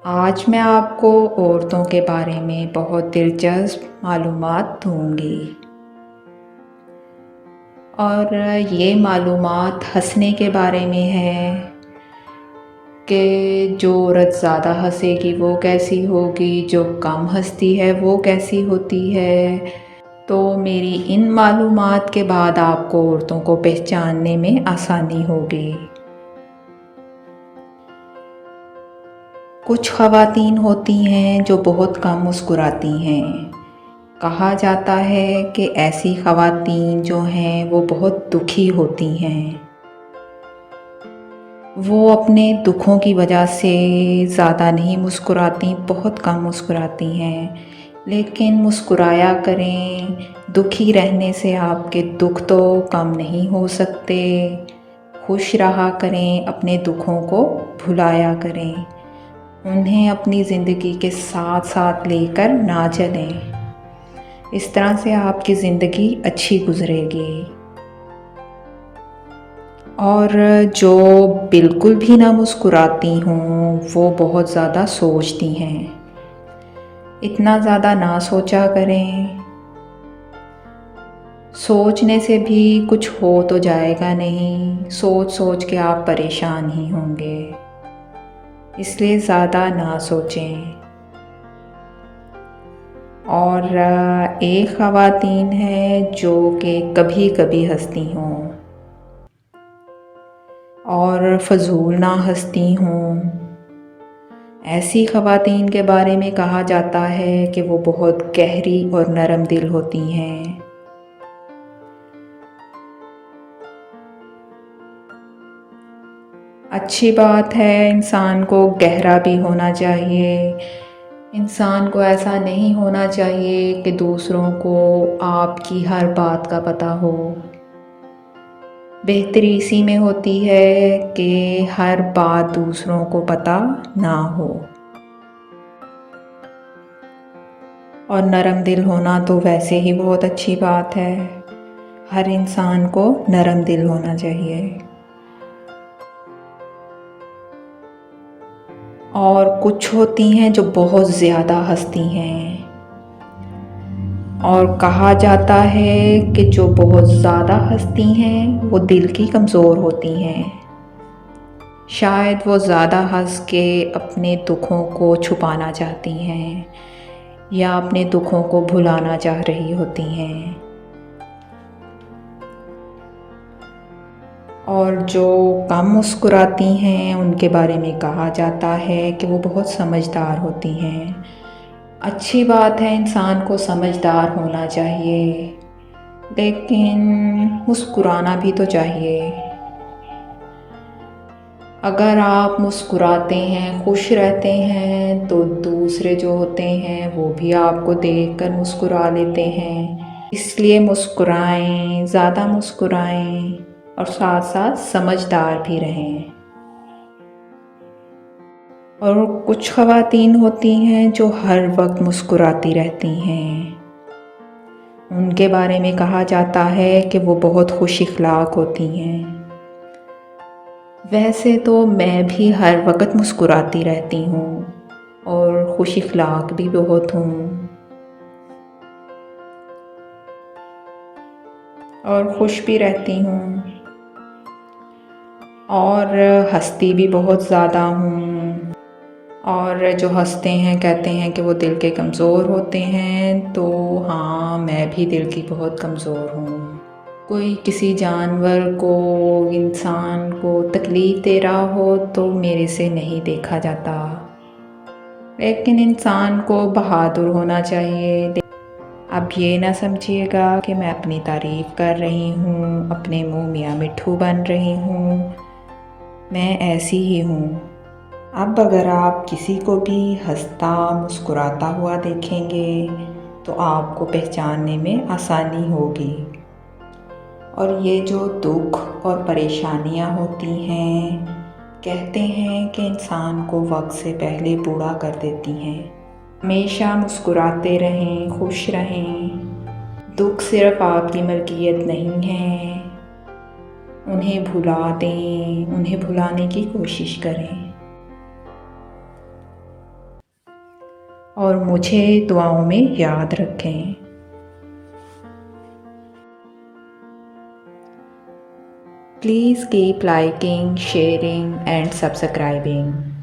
आज मैं आपको औरतों के बारे में बहुत दिलचस्प मालूमात दूँगी और ये मालूमात हँसने के बारे में है कि जो औरत ज़्यादा हँसेगी वो कैसी होगी, जो कम हँसती है वो कैसी होती है। तो मेरी इन मालूमात के बाद आपको औरतों को पहचानने में आसानी होगी। कुछ ख़वातीन होती हैं जो बहुत कम मुस्कुराती हैं। कहा जाता है कि ऐसी ख़वातीन जो हैं वो बहुत दुखी होती हैं। वो अपने दुखों की वजह से ज़्यादा नहीं मुस्कुराती, बहुत कम मुस्कुराती हैं। लेकिन मुस्कुराया करें, दुखी रहने से आपके दुख तो कम नहीं हो सकते। खुश रहा करें, अपने दुखों को भुलाया करें। उन्हें अपनी ज़िंदगी के साथ साथ लेकर ना चलें। इस तरह से आपकी ज़िंदगी अच्छी गुजरेगी। और जो बिल्कुल भी ना मुस्कुराती हों वो बहुत ज़्यादा सोचती हैं। इतना ज़्यादा ना सोचा करें। सोचने से भी कुछ हो तो जाएगा नहीं, सोच सोच के आप परेशान ही होंगे। इसलिए ज़्यादा ना सोचें। और एक ख़वातीन है जो कि कभी कभी हंसती हों और फ़जूल ना हंसती हों। ऐसी ख़वातीन के बारे में कहा जाता है कि वो बहुत गहरी और नरम दिल होती हैं। अच्छी बात है, इंसान को गहरा भी होना चाहिए। इंसान को ऐसा नहीं होना चाहिए कि दूसरों को आपकी हर बात का पता हो। बेहतरी इसी में होती है कि हर बात दूसरों को पता ना हो। और नरम दिल होना तो वैसे ही बहुत अच्छी बात है। हर इंसान को नरम दिल होना चाहिए। और कुछ होती हैं जो बहुत ज़्यादा हंसती हैं। और कहा जाता है कि जो बहुत ज़्यादा हंसती हैं वो दिल की कमज़ोर होती हैं। शायद वो ज़्यादा हंस के अपने दुखों को छुपाना चाहती हैं या अपने दुखों को भुलाना चाह रही होती हैं। और जो कम मुस्कुराती हैं उनके बारे में कहा जाता है कि वो बहुत समझदार होती हैं। अच्छी बात है, इंसान को समझदार होना चाहिए, लेकिन मुस्कुराना भी तो चाहिए। अगर आप मुस्कुराते हैं, खुश रहते हैं, तो दूसरे जो होते हैं वो भी आपको देखकर मुस्कुरा लेते हैं। इसलिए मुस्कुराएं, ज़्यादा मुस्कुराएं और साथ साथ समझदार भी रहें। और कुछ ख़वातीन होती हैं जो हर वक्त मुस्कुराती रहती हैं। उनके बारे में कहा जाता है कि वो बहुत खुश इखलाक होती हैं। वैसे तो मैं भी हर वक्त मुस्कुराती रहती हूँ और खुश इखलाक भी बहुत हूँ और खुश भी रहती हूँ और हंसती भी बहुत ज़्यादा हूँ। और जो हंसते हैं कहते हैं कि वो दिल के कमज़ोर होते हैं, तो हाँ, मैं भी दिल की बहुत कमज़ोर हूँ। कोई किसी जानवर को, इंसान को तकलीफ़ दे रहा हो तो मेरे से नहीं देखा जाता। लेकिन इंसान को बहादुर होना चाहिए। अब ये ना समझिएगा कि मैं अपनी तारीफ़ कर रही हूँ, अपने मुँह मियाँ मिट्ठू बन रही हूँ। मैं ऐसी ही हूँ। अब अगर आप किसी को भी हंसता मुस्कुराता हुआ देखेंगे तो आपको पहचानने में आसानी होगी। और ये जो दुख और परेशानियाँ होती हैं, कहते हैं कि इंसान को वक्त से पहले बूढ़ा कर देती हैं। हमेशा मुस्कुराते रहें, खुश रहें। दुख सिर्फ आपकी मलकियत नहीं है। उन्हें भुला दें, उन्हें भुलाने की कोशिश करें। और मुझे दुआओं में याद रखें। Please keep liking, sharing and subscribing.